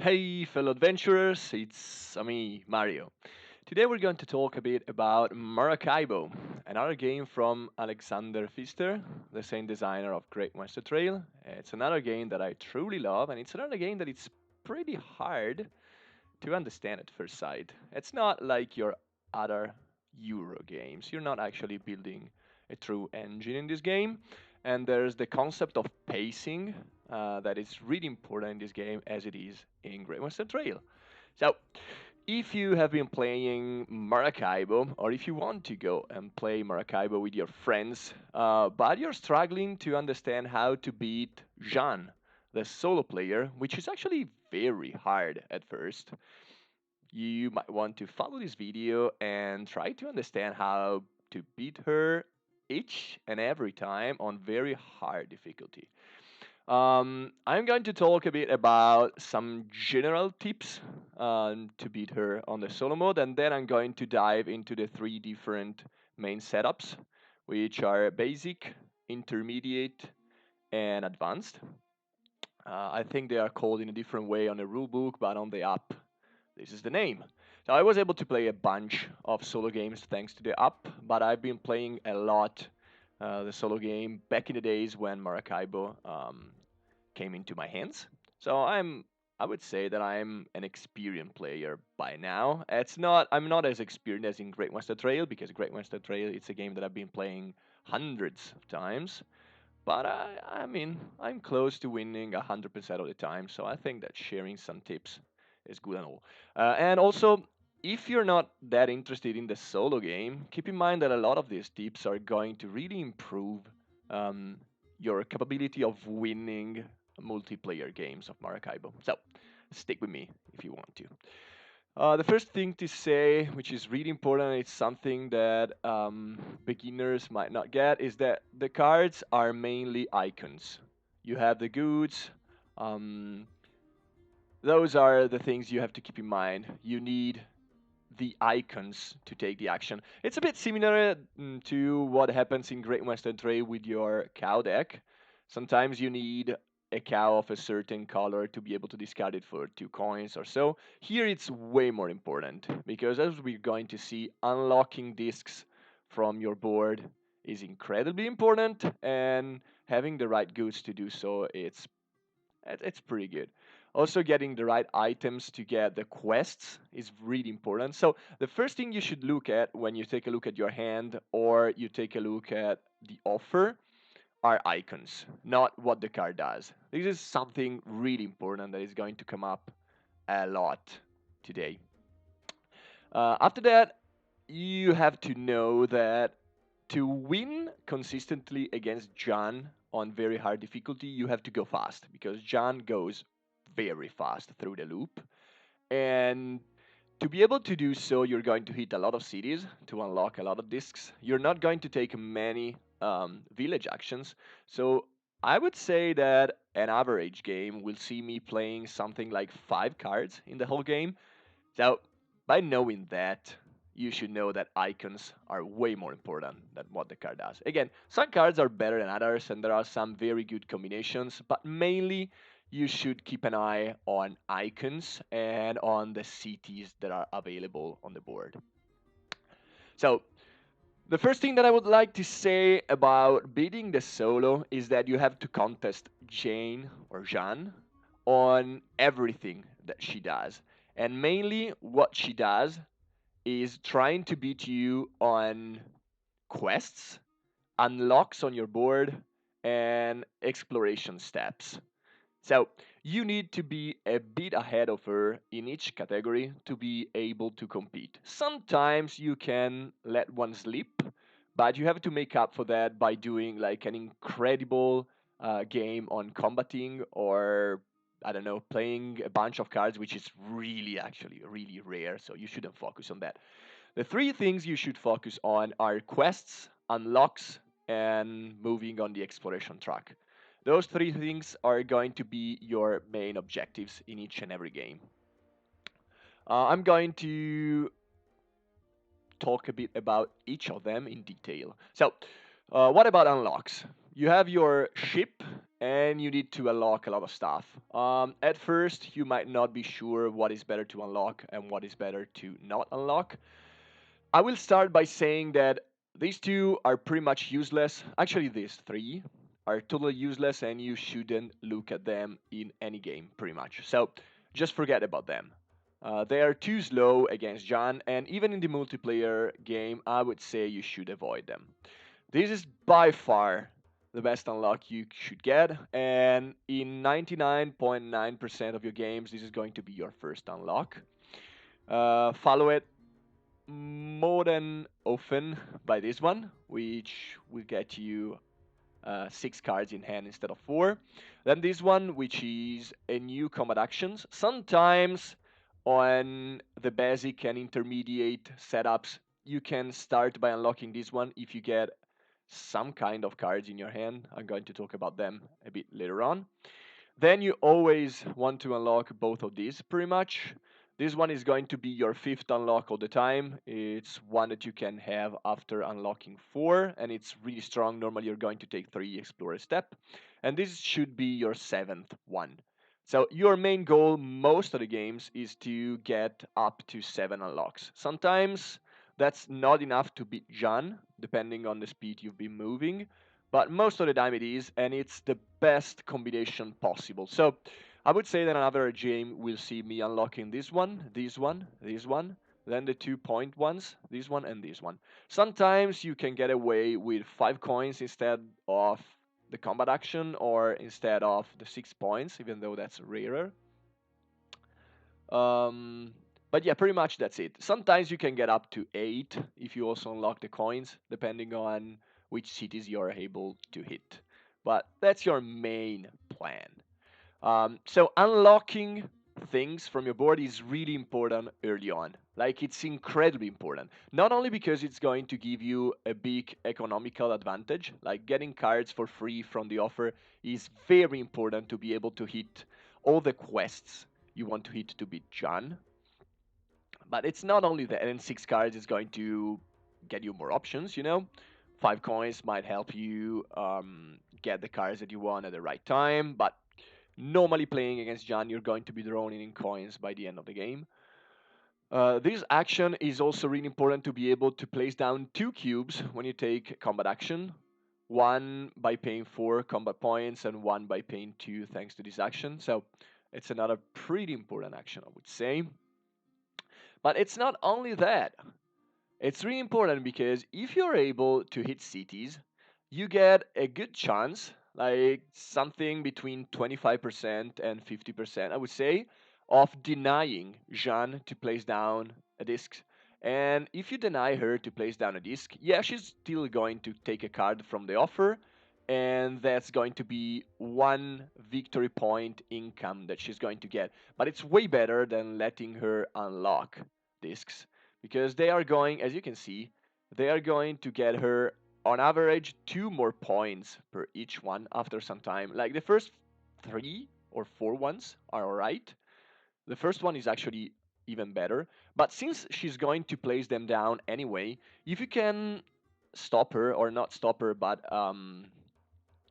Hey, fellow adventurers, it's me, Mario. Today we're going to talk a bit about Maracaibo, another game from Alexander Pfister, the same designer of Great Western Trail. It's another game that I truly love, and it's another game that it's pretty hard to understand at first sight. It's not like your other Euro games. You're not actually building a true engine in this game. And there's the concept of pacing that is really important in this game as it is in Great Western Trail. So, if you have been playing Maracaibo, or if you want to go and play Maracaibo with your friends, but you're struggling to understand how to beat Jean, the solo player, which is actually very hard at first, you might want to follow this video and try to understand how to beat her each and every time on very hard difficulty. I'm going to talk a bit about some general tips to beat her on the solo mode, and then I'm going to dive into the three different main setups, which are basic, intermediate, and advanced. I think they are called in a different way on the rulebook, but on the app, this is the name. So I was able to play a bunch of solo games thanks to the app, but I've been playing a lot the solo game back in the days when Maracaibo came into my hands. So I would say that I'm an experienced player by now. I'm not as experienced as in Great Western Trail because Great Western Trail it's a game that I've been playing hundreds of times. But I mean, I'm close to winning 100% of the time, so I think that sharing some tips is good and all. And also, if you're not that interested in the solo game, keep in mind that a lot of these tips are going to really improve um, your capability of winning multiplayer games of Maracaibo. So, stick with me if you want to. The first thing to say, which is really important, it's something that beginners might not get, is that the cards are mainly icons. You have the goods. Um, those are the things you have to keep in mind. You need the icons to take the action. It's a bit similar to what happens in Great Western Trail with your cow deck. Sometimes you need a cow of a certain color to be able to discard it for 2 coins or so. Here it's way more important because as we're going to see, unlocking discs from your board is incredibly important and having the right goods to do so it's pretty good. Also, getting the right items to get the quests is really important. So, the first thing you should look at when you take a look at your hand or you take a look at the offer are icons, not what the card does. This is something really important that is going to come up a lot today. After that, you have to know that to win consistently against John on very hard difficulty, you have to go fast because John goes very fast through the loop. And to be able to do so, you're going to hit a lot of cities to unlock a lot of discs. You're not going to take many village actions. So I would say that an average game will see me playing something like 5 cards in the whole game. So, by knowing that, you should know that icons are way more important than what the card does. Again, some cards are better than others, and there are some very good combinations, but mainly you should keep an eye on icons and on the cities that are available on the board. So, the first thing that I would like to say about beating the solo is that you have to contest Jane or Jeanne on everything that she does. And mainly what she does is trying to beat you on quests, unlocks on your board, and exploration steps. So you need to be a bit ahead of her in each category to be able to compete. Sometimes you can let one slip, but you have to make up for that by doing like an incredible game on combating or I don't know, playing a bunch of cards, which is really actually really rare. So you shouldn't focus on that. The three things you should focus on are quests, unlocks, and moving on the exploration track. Those three things are going to be your main objectives in each and every game. I'm going to talk a bit about each of them in detail. So, What about unlocks? You have your ship and you need to unlock a lot of stuff. At first, you might not be sure what is better to unlock and what is better to not unlock. I will start by saying that these two are pretty much useless. Actually, these three are totally useless and you shouldn't look at them in any game, pretty much. So just forget about them. They are too slow against John, and even in the multiplayer game, I would say you should avoid them. This is by far the best unlock you should get, and in 99.9% of your games, this is going to be your first unlock. Follow it more than often by this one, which will get you 6 cards in hand instead of 4. Then this one, which is a new combat actions. Sometimes on the basic and intermediate setups, you can start by unlocking this one if you get some kind of cards in your hand. I'm going to talk about them a bit later on. Then you always want to unlock both of these pretty much. This one is going to be your fifth unlock all the time. It's one that you can have after unlocking 4, and it's really strong. Normally, you're going to take 3 Explorer Step, and this should be your seventh one. So, your main goal most of the games is to get up to 7 unlocks. Sometimes that's not enough to beat John, depending on the speed you've been moving, but most of the time it is, and it's the best combination possible. So I would say that another game will see me unlocking this one, this one, this one, then the 2 point ones, this one and this one. Sometimes you can get away with 5 coins instead of the combat action or instead of the 6 points, even though that's rarer. Um, but yeah, pretty much that's it. Sometimes you can get up to 8 if you also unlock the coins, depending on which cities you're able to hit. But that's your main plan. So unlocking things from your board is really important early on. Like it's incredibly important. Not only because it's going to give you a big economical advantage, like getting cards for free from the offer is very important to be able to hit all the quests you want to hit to beat John. But it's not only that, and 6 cards is going to get you more options, 5 coins might help you get the cards that you want at the right time, but normally playing against John, you're going to be droning in coins by the end of the game. This action is also really important to be able to place down 2 cubes when you take combat action. One by paying 4 combat points and one by paying 2 thanks to this action. So it's another pretty important action, I would say. But it's not only that. It's really important because if you're able to hit cities, you get a good chance, like something between 25% and 50%, I would say, of denying Jeanne to place down a disc. And if you deny her to place down a disc, yeah, she's still going to take a card from the offer, and that's going to be 1 victory point income that she's going to get. But it's way better than letting her unlock discs because they are going, as you can see, they are going to get her on average 2 more points per each one after some time. Like the first 3 or 4 ones are alright. The first one is actually even better. But since she's going to place them down anyway, if you can stop her, or not stop her, but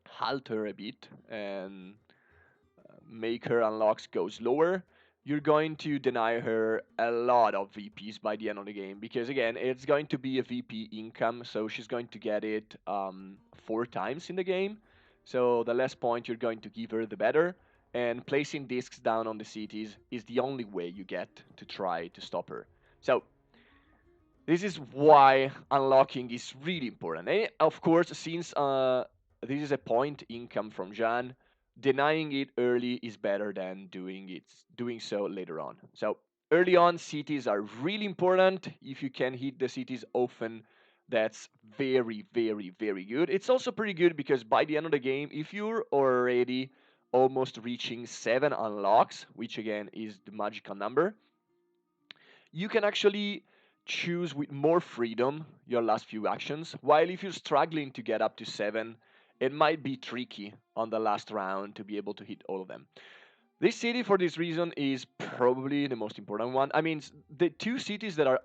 halt her a bit and make her unlocks go slower, you're going to deny her a lot of VPs by the end of the game because again, it's going to be a VP income, so she's going to get it 4 times in the game. So the less point you're going to give her, the better. And placing discs down on the cities is the only way you get to try to stop her. So this is why unlocking is really important. And of course, since this is a point income from Jan, denying it early is better than doing so later on. So early on, cities are really important. If you can hit the cities often, that's very, very, very good. It's also pretty good because by the end of the game, if you're already almost reaching 7 unlocks, which again is the magical number, you can actually choose with more freedom your last few actions. While if you're struggling to get up to 7, it might be tricky on the last round to be able to hit all of them. This city, for this reason, is probably the most important one. I mean, the two cities that are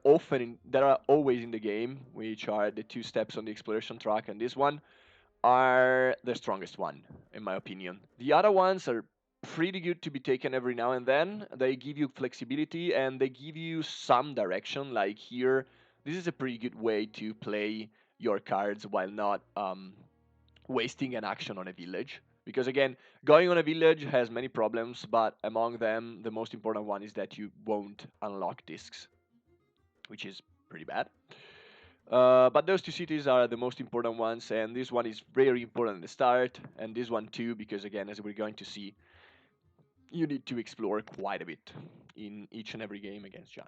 that are always in the game, which are the two steps on the exploration track and this one, are the strongest one, in my opinion. The other ones are pretty good to be taken every now and then. They give you flexibility and they give you some direction. Like here, this is a pretty good way to play your cards while not wasting an action on a village. Because again, going on a village has many problems, but among them, the most important one is that you won't unlock discs, which is pretty bad. But those two cities are the most important ones, and this one is very important at the start, and this one too, because again, as we're going to see, you need to explore quite a bit in each and every game against Jan.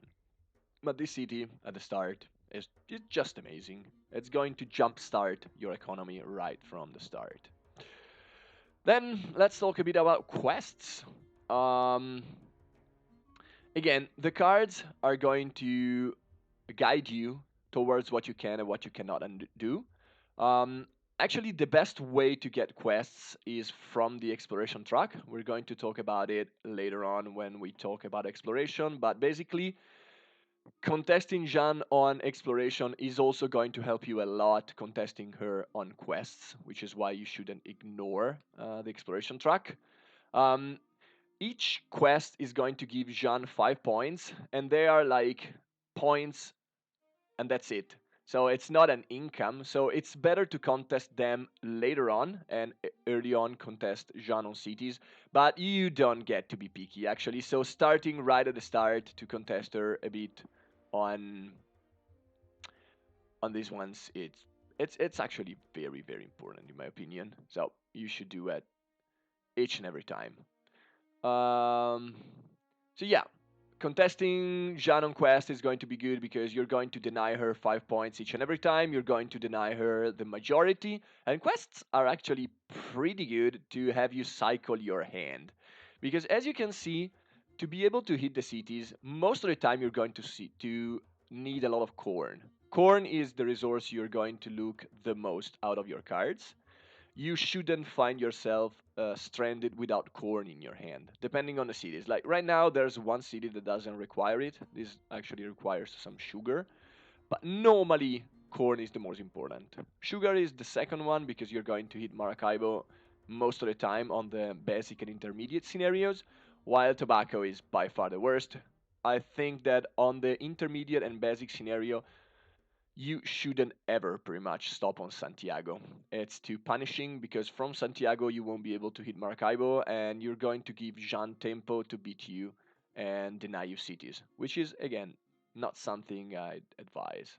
But this city at the start is just amazing. It's going to jumpstart your economy right from the start. Then let's talk a bit about quests. Um, Again, the cards are going to guide you towards what you can and what you cannot do. Um, Actually, the best way to get quests is from the exploration track. We're going to talk about it later on when we talk about exploration, but basically, contesting Jeanne on exploration is also going to help you a lot contesting her on quests, which is why you shouldn't ignore the exploration track. Um, each quest is going to give Jean 5 points, and they are like points, and that's it. So it's not an income. So it's better to contest them later on and early on contest Jean on cities, but you don't get to be picky actually. So starting right at the start to contest her a bit on these ones, it's actually very important in my opinion. So you should do it each and every time. Um, so yeah, contesting Jeanne on Quest is going to be good because you're going to deny her 5 points each and every time. You're going to deny her the majority, and quests are actually pretty good to have you cycle your hand, because as you can see, to be able to hit the cities, most of the time you're going to see to need a lot of corn. Corn is the resource you're going to look the most out of your cards. You shouldn't find yourself stranded without corn in your hand, depending on the cities. Like right now, there's one city that doesn't require it. This actually requires some sugar, but normally corn is the most important. Sugar is the second one because you're going to hit Maracaibo most of the time on the basic and intermediate scenarios, while tobacco is by far the worst. I think that on the intermediate and basic scenario, you shouldn't ever pretty much stop on Santiago. It's too punishing because from Santiago you won't be able to hit Maracaibo and you're going to give Jean tempo to beat you and deny you cities, which is again not something I'd advise.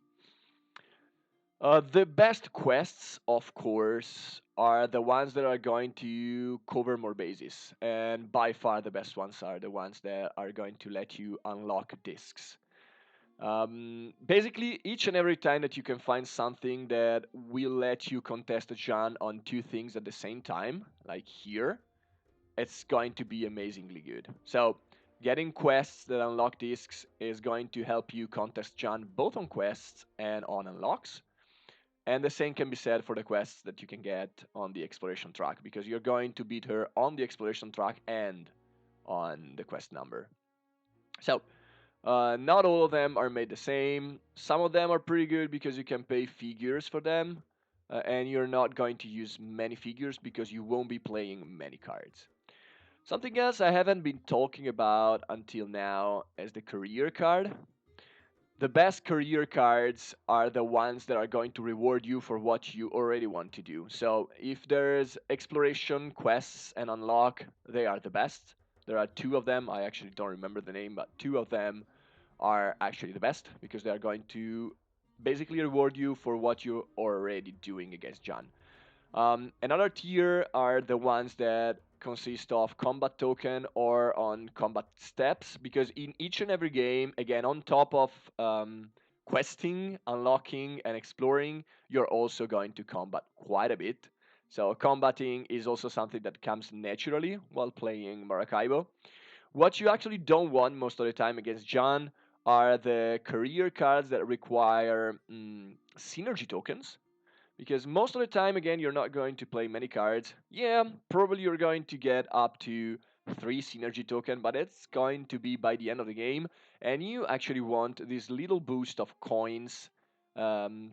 The best quests, of course, are the ones that are going to cover more bases, and by far the best ones are the ones that are going to let you unlock discs. Basically, each and every time that you can find something that will let you contest a Jean on two things at the same time, like here, it's going to be amazingly good. So, getting quests that unlock discs is going to help you contest Jean both on quests and on unlocks. And the same can be said for the quests that you can get on the exploration track, because you're going to beat her on the exploration track and on the quest number. So, not all of them are made the same. Some of them are pretty good because you can pay figures for them, and you're not going to use many figures because you won't be playing many cards. Something else I haven't been talking about until now is the career card. The best career cards are the ones that are going to reward you for what you already want to do. So if there's exploration, quests, and unlock, they are the best. There are two of them. I actually don't remember the name, but two of them are actually the best because they are going to basically reward you for what you're already doing against John. Another tier are the ones that consist of combat token or on combat steps, because in each and every game, again, on top of questing, unlocking, and exploring, you're also going to combat quite a bit. So combating is also something that comes naturally while playing Maracaibo. What you actually don't want most of the time against John are the career cards that require synergy tokens, because most of the time, again, you're not going to play many cards. Yeah, probably you're going to get up to 3 synergy token, but it's going to be by the end of the game, and you actually want this little boost of coins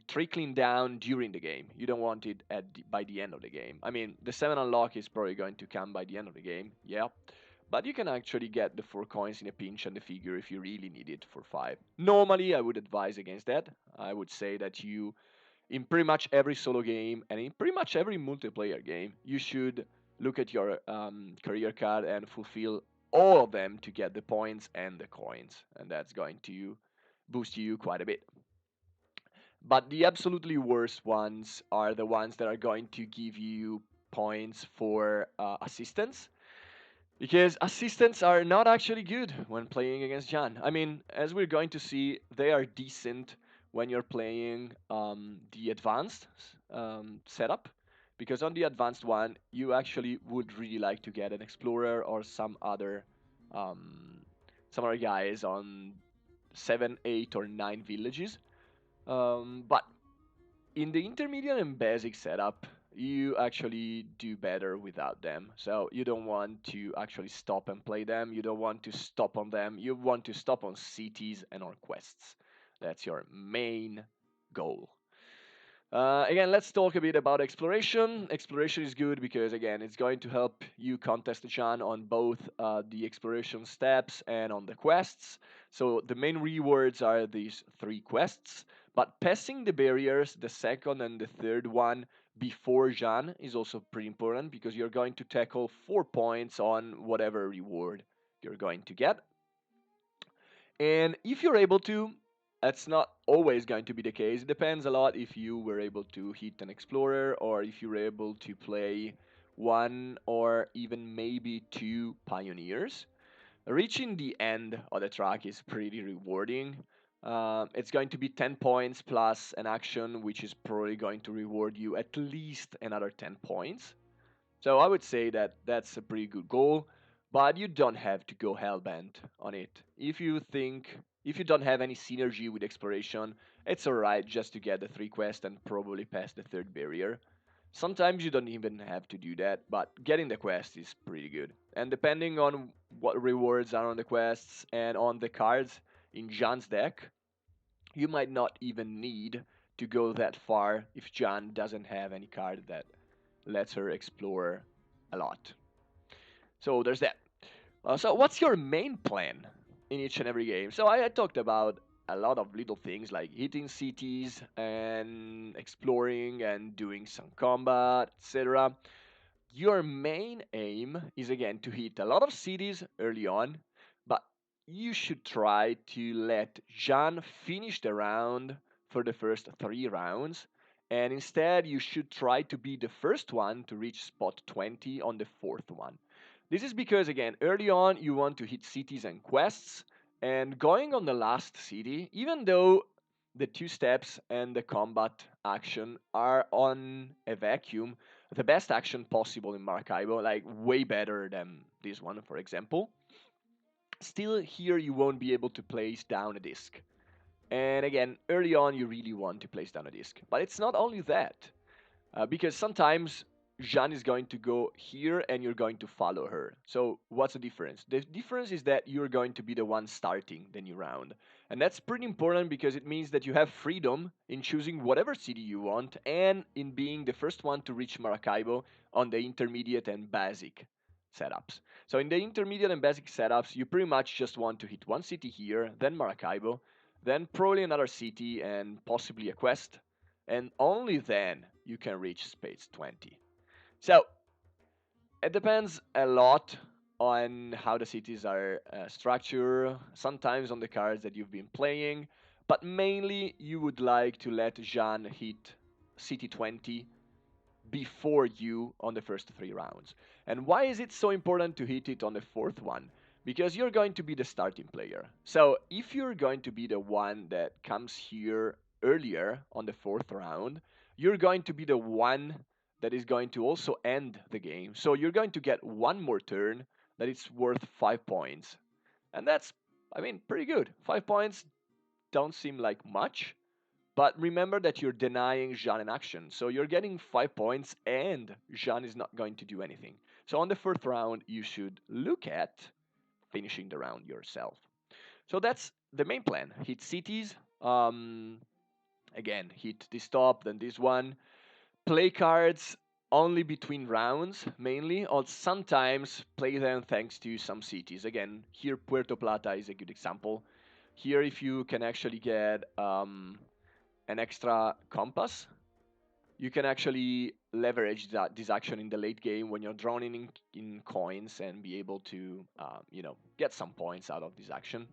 trickling down during the game. You don't want it by the end of the game. I mean, the 7 unlock is probably going to come by the end of the game, yeah, but you can actually get the 4 coins in a pinch and the figure if you really need it for 5. Normally, I would advise against that. I would say that you, in pretty much every solo game and in pretty much every multiplayer game, you should look at your career card and fulfill all of them to get the points and the coins, and that's going to boost you quite a bit. But the absolutely worst ones are the ones that are going to give you points for assistance, because assistants are not actually good when playing against Jan. I mean, as we're going to see, they are decent when you're playing the advanced setup, because on the advanced one, you actually would really like to get an explorer or um, some other guys on 7, 8, or 9 villages. But in the intermediate and basic setup, you actually do better without them. So you don't want to actually stop and play them. You don't want to stop on them. You want to stop on cities and on quests. That's your main goal. Again, let's talk a bit about exploration. Exploration is good because, again, it's going to help you contest Jan on both the exploration steps and on the quests. So the main rewards are these 3 quests, but passing the barriers, the second and the third one before Jan, is also pretty important because you're going to tackle 4 points on whatever reward you're going to get. And if you're able to, that's not always going to be the case. It depends a lot if you were able to hit an explorer or if you were able to play 1 or even maybe 2 pioneers. Reaching the end of the track is pretty rewarding. It's going to be 10 points plus an action, which is probably going to reward you at least another 10 points. So I would say that that's a pretty good goal, but you don't have to go hellbent on it. If you don't have any synergy with exploration, it's alright just to get the 3 quests and probably pass the third barrier. Sometimes you don't even have to do that, but getting the quest is pretty good. And depending on what rewards are on the quests and on the cards in Jan's deck, you might not even need to go that far if Jan doesn't have any card that lets her explore a lot. So there's that. So what's your main plan in each and every game? So I talked about a lot of little things like hitting cities and exploring and doing some combat, etc. Your main aim is again to hit a lot of cities early on, but you should try to let Jan finish the round for the first 3 rounds, and instead you should try to be the first one to reach spot 20 on the fourth one. This is because, again, early on you want to hit cities and quests, and going on the last city, even though the 2 steps and the combat action are on a vacuum, the best action possible in Maracaibo, like way better than this one, for example. Still, here you won't be able to place down a disc. And again, early on, you really want to place down a disc. But it's not only that, because sometimes Jeanne is going to go here and you're going to follow her. So what's the difference? The difference is that you're going to be the one starting the new round. And that's pretty important because it means that you have freedom in choosing whatever city you want and in being the first one to reach Maracaibo on the intermediate and basic setups. So in the intermediate and basic setups, you pretty much just want to hit one city here, then Maracaibo, then probably another city and possibly a quest, and only then you can reach Spades 20. So it depends a lot on how the cities are structured, sometimes on the cards that you've been playing, but mainly you would like to let Jean hit City 20 before you on the first 3 rounds. And why is it so important to hit it on the fourth one? Because you're going to be the starting player. So if you're going to be the one that comes here earlier on the fourth round, you're going to be the one that is going to also end the game. So you're going to get one more turn that is worth 5 points. And that's, I mean, pretty good. 5 points don't seem like much, but remember that you're denying Jean an action. So you're getting 5 points and Jean is not going to do anything. So on the fourth round, you should look at finishing the round yourself. So that's the main plan. Hit cities. Um, Again, hit this top, then this one. Play cards only between rounds, mainly, or sometimes play them thanks to some cities. Again, here Puerto Plata is a good example. Here, if you can actually get an extra compass, you can actually leverage this action in the late game when you're drowning in coins and be able to, get some points out of this action.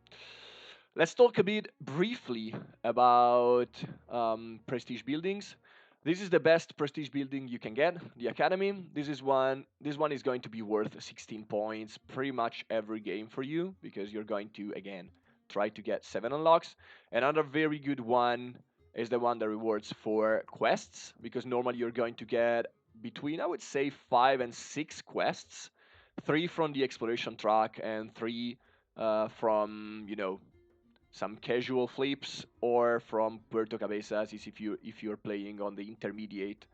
Let's talk a bit briefly about prestige buildings. This is the best prestige building you can get, the Academy. This is one. This one is going to be worth 16 points pretty much every game for you because you're going to again try to get 7 unlocks. Another very good one is the one that rewards for quests because normally you're going to get between I would say 5 and 6 quests, 3 from the exploration track and 3 from some casual flips, or from Puerto Cabezas is if you're playing on the intermediate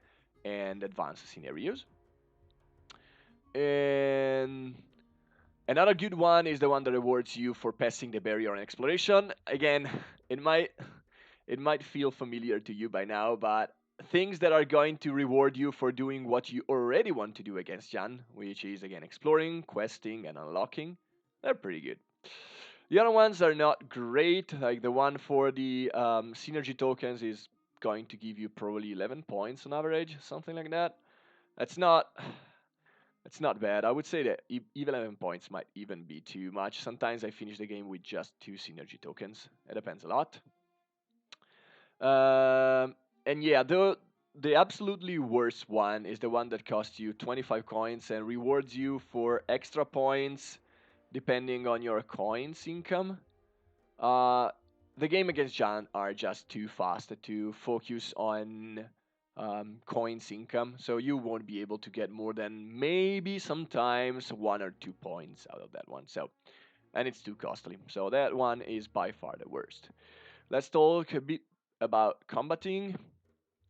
and advanced scenarios. And another good one is the one that rewards you for passing the barrier on exploration. Again, it might it might feel familiar to you by now, but things that are going to reward you for doing what you already want to do against Jan, which is again exploring, questing, and unlocking, they're pretty good. The other ones are not great. Like the one for the synergy tokens is going to give you probably 11 points on average, something like that. That's not it's not bad. I would say that even 11 points might even be too much. Sometimes I finish the game with just 2 synergy tokens. It depends a lot. And yeah, the absolutely worst one is the one that costs you 25 coins and rewards you for extra points depending on your coins income. Uh, the game against Jan are just too fast to focus on coins income, so you won't be able to get more than maybe sometimes 1 or 2 points out of that one. So, and it's too costly. So that one is by far the worst. Let's talk a bit about combating.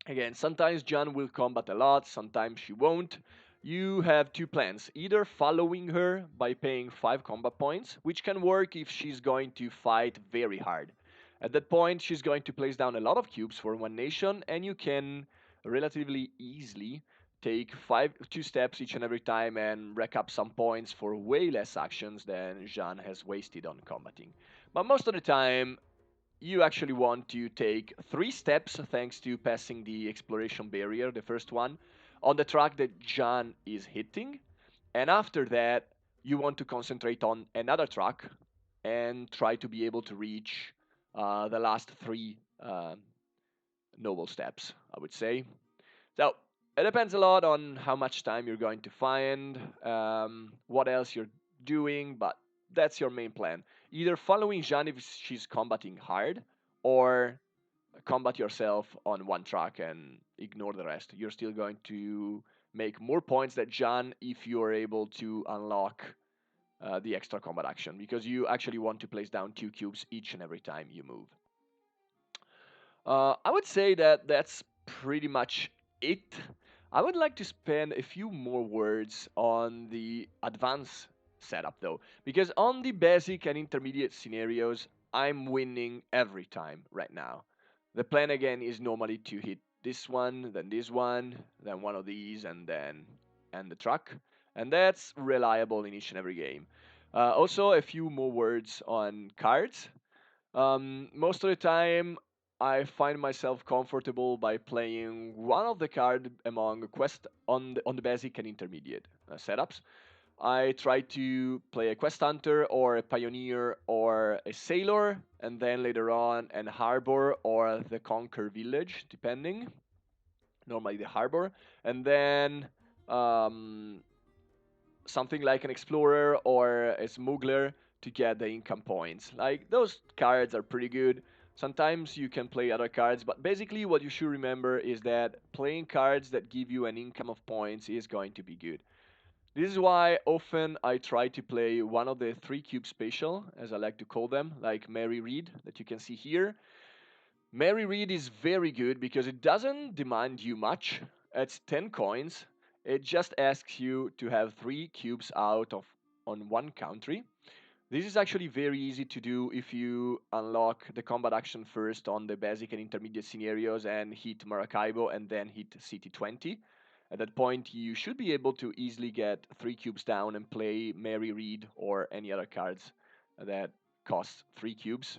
Again, sometimes Jan will combat a lot, sometimes she won't. You have two plans, either following her by paying 5 combat points, which can work if she's going to fight very hard. At that point, she's going to place down a lot of cubes for one nation, and you can relatively easily take 2 steps each and every time and rack up some points for way less actions than Jan has wasted on combating. But most of the time, you actually want to take 3 steps thanks to passing the exploration barrier, the first one, on the track that Jan is hitting. And after that, you want to concentrate on another track and try to be able to reach the last 3 noble steps, I would say. So it depends a lot on how much time you're going to find, what else you're doing, but that's your main plan. Either following Jeanne if she's combating hard, or combat yourself on one track and ignore the rest. You're still going to make more points than Jeanne if you're able to unlock the extra combat action, because you actually want to place down 2 cubes each and every time you move. I would say that that's pretty much it. I would like to spend a few more words on the advanced setup though, because on the basic and intermediate scenarios, I'm winning every time right now. The plan again is normally to hit this one, then one of these, and then end the truck. And that's reliable in each and every game. Also, a few more words on cards. Most of the time, I find myself comfortable by playing one of the card among quest on the basic and intermediate setups. I try to play a quest hunter or a pioneer or a sailor, and then later on an harbor or the conquer village, depending. Normally the harbor, and then um, something like an explorer or a smuggler to get the income points. Like those cards are pretty good. Sometimes you can play other cards, but basically what you should remember is that playing cards that give you an income of points is going to be good. This is why often I try to play one of the 3 cube special, as I like to call them, like Mary Read that you can see here. Mary Read is very good because it doesn't demand you much. It's 10 coins, It just asks you to have 3 cubes out of on one country. This is actually very easy to do if you unlock the combat action first on the basic and intermediate scenarios and hit Maracaibo and then hit City 20. At that point, you should be able to easily get 3 cubes down and play Mary Reed or any other cards that cost 3 cubes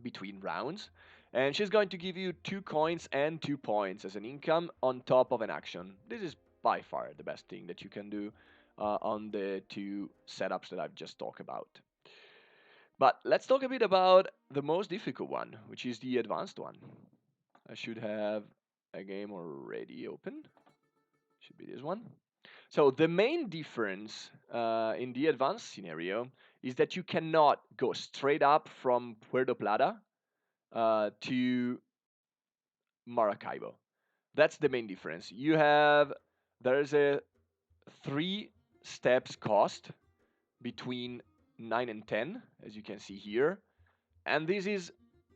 between rounds. And she's going to give you 2 coins and 2 points as an income on top of an action. This is by far the best thing that you can do on the two setups that I've just talked about. But let's talk a bit about the most difficult one, which is the advanced one. I should have a game already open. Should be this one. So the main difference in the advanced scenario is that you cannot go straight up from Puerto Plata to Maracaibo. That's the main difference. There's a 3 steps cost between 9 and 10, as you can see here. And this is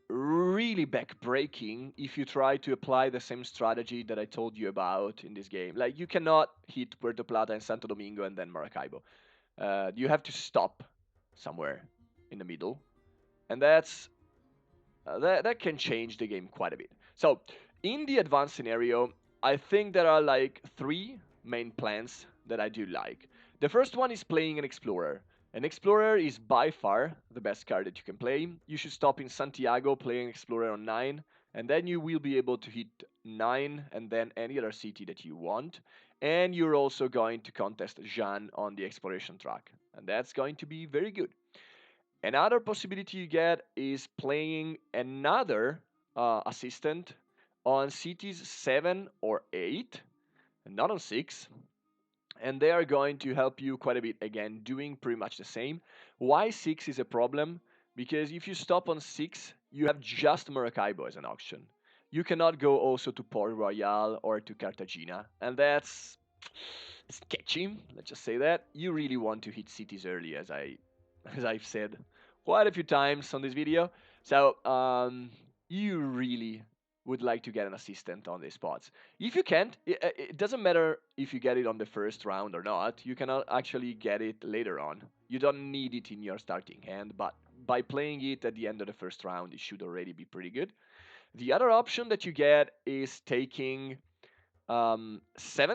really backbreaking if you try to apply the same strategy that I told you about in this game. Like, you cannot hit Puerto Plata and Santo Domingo and then Maracaibo. You have to stop somewhere in the middle. And that can change the game quite a bit. So, in the advanced scenario, I think there are like 3 main plans that I do like. The first one is playing an explorer. An explorer is by far the best card that you can play. You should stop in Santiago playing explorer on 9, and then you will be able to hit 9 and then any other city that you want. And you're also going to contest Jean on the exploration track, and that's going to be very good. Another possibility you get is playing another assistant on cities 7 or 8, and not on 6. And they are going to help you quite a bit again, doing pretty much the same. Why 6 is a problem? Because if you stop on 6, you have just Maracaibo as an option. You cannot go also to Port Royal or to Cartagena, and that's sketchy. Let's just say that you really want to hit cities early, as I've said quite a few times on this video. So you really would like to get an assistant on these spots. If you can't, it doesn't matter if you get it on the first round or not. You cannot actually get it later on. You don't need it in your starting hand, but by playing it at the end of the first round, it should already be pretty good. The other option that you get is taking 7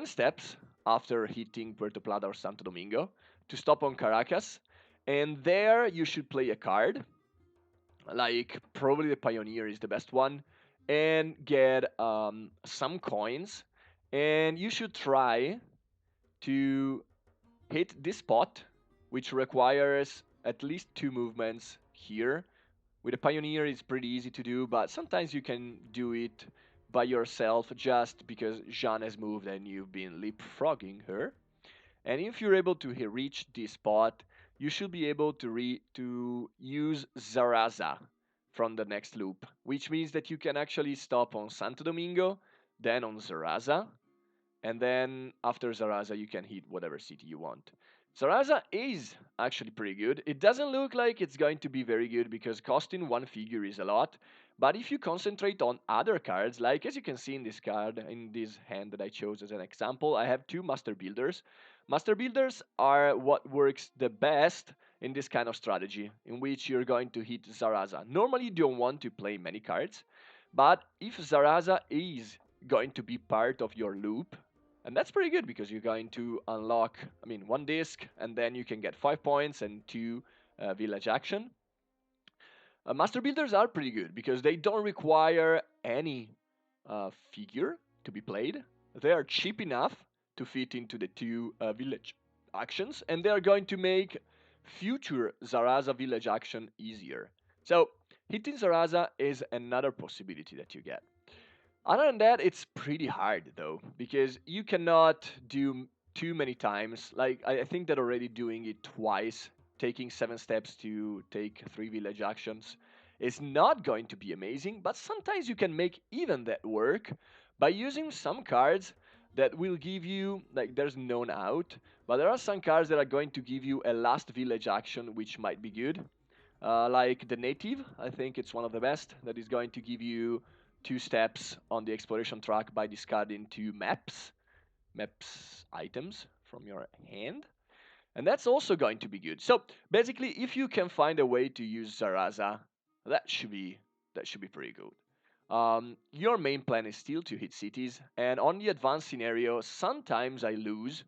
steps after hitting Puerto Plata or Santo Domingo to stop on Caracas. And there you should play a card, like probably the Pioneer is the best one, and get some coins. And you should try to hit this spot, which requires at least 2 movements here. With a Pioneer, it's pretty easy to do, but sometimes you can do it by yourself just because Jeanne has moved and you've been leapfrogging her. And if you're able to reach this spot, you should be able to use Zaraza from the next loop, which means that you can actually stop on Santo Domingo, then on Zaraza, and then after Zaraza you can hit whatever city you want. Zaraza is actually pretty good. It doesn't look like it's going to be very good because costing 1 figure is a lot, but if you concentrate on other cards, like as you can see in this card, in this hand that I chose as an example, I have 2 Master Builders. Master Builders are what works the best in this kind of strategy, in which you're going to hit Zaraza. Normally you don't want to play many cards, but if Zaraza is going to be part of your loop, and that's pretty good because you're going to unlock, 1 disc, and then you can get 5 points and 2 village action. Master builders are pretty good because they don't require any figure to be played. They are cheap enough to fit into the 2 village actions, and they are going to make future Zaraza village action easier. So hitting Zaraza is another possibility that you get. Other than that, it's pretty hard though, because you cannot do too many times. Like, I think that already doing it twice, taking 7 steps to take 3 village actions, is not going to be amazing, but sometimes you can make even that work by using some cards that will give you, like, there's known out, but there are some cards that are going to give you a last village action, which might be good. Like the native, I think it's one of the best, that is going to give you 2 steps on the exploration track by discarding 2 maps. maps items from your hand, and that's also going to be good. So basically, if you can find a way to use Zaraza, that should be that should be pretty good. Your main plan is still to hit cities, and on the advanced scenario, sometimes I lose.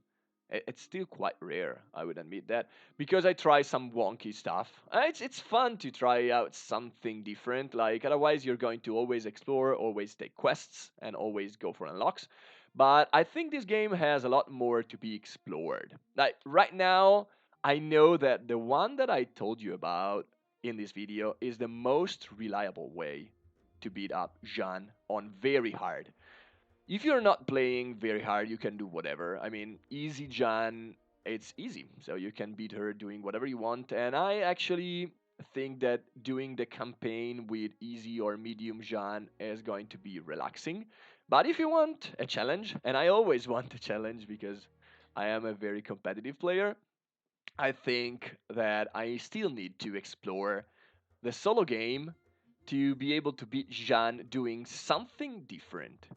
It's still quite rare, I would admit that, because I try some wonky stuff. It's fun to try out something different. Like otherwise, you're going to always explore, always take quests, and always go for unlocks. But I think this game has a lot more to be explored. Like right now, I know that the one that I told you about in this video is the most reliable way to beat up Jean on very hard. If you're not playing very hard, you can do whatever. I mean, easy Jan, it's easy. So you can beat her doing whatever you want. And I actually think that doing the campaign with easy or medium Jan is going to be relaxing. But if you want a challenge, and I always want a challenge because I am a very competitive player, I think that I still need to explore the solo game to be able to beat Jean doing something different.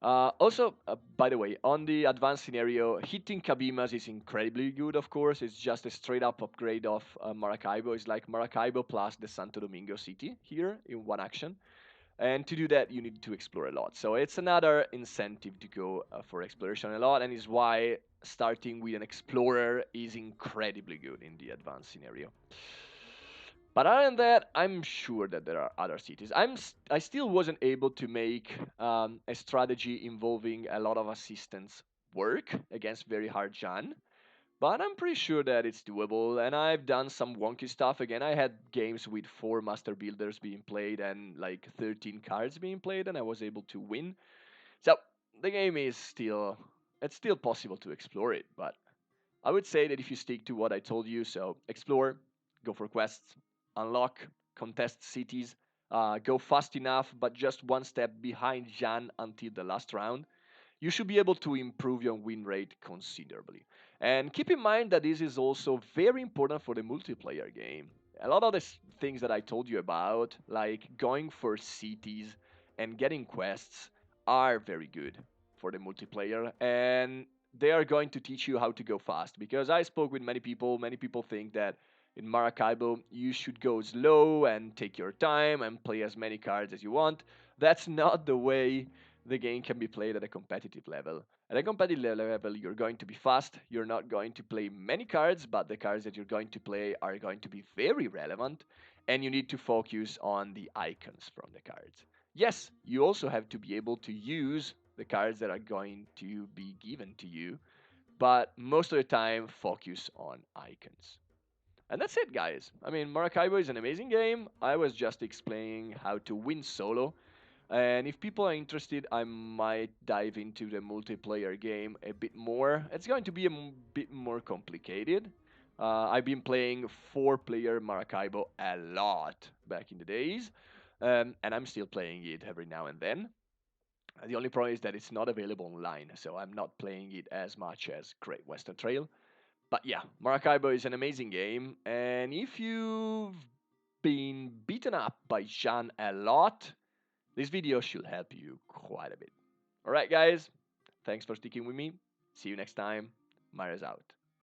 Also, by the way, on the advanced scenario, hitting Kabimas is incredibly good, of course. It's just a straight up upgrade of Maracaibo. It's like Maracaibo plus the Santo Domingo city here in one action. And to do that, you need to explore a lot. So it's another incentive to go for exploration a lot, and is why starting with an explorer is incredibly good in the advanced scenario. But other than that, I'm sure that there are other cities. I still wasn't able to make a strategy involving a lot of assistance work against very hard Jan. But I'm pretty sure that it's doable, and I've done some wonky stuff. Again, I had games with 4 master builders being played and like 13 cards being played, and I was able to win. So the game is still, it's still possible to explore it, but I would say that if you stick to what I told you, so explore, go for quests, unlock, contest cities, go fast enough, but just one step behind Jan until the last round, you should be able to improve your win rate considerably. And keep in mind that this is also very important for the multiplayer game. A lot of the things that I told you about, like going for cities and getting quests, are very good for the multiplayer, and they are going to teach you how to go fast. Because I spoke with many people think that in Maracaibo you should go slow and take your time and play as many cards as you want. That's not the way the game can be played at a competitive level. At a competitive level, you're going to be fast, you're not going to play many cards, but the cards that you're going to play are going to be very relevant, and you need to focus on the icons from the cards. Yes, you also have to be able to use the cards that are going to be given to you, but most of the time, focus on icons. And that's it, guys. I mean, Maracaibo is an amazing game. I was just explaining how to win solo, and if people are interested, I might dive into the multiplayer game a bit more. It's going to be a bit more complicated. I've been playing 4-player Maracaibo a lot back in the days, and I'm still playing it every now and then. The only problem is that it's not available online, so I'm not playing it as much as Great Western Trail. But yeah, Maracaibo is an amazing game, and if you've been beaten up by Jean a lot, this video should help you quite a bit. Alright, guys, thanks for sticking with me. See you next time. Mario's out.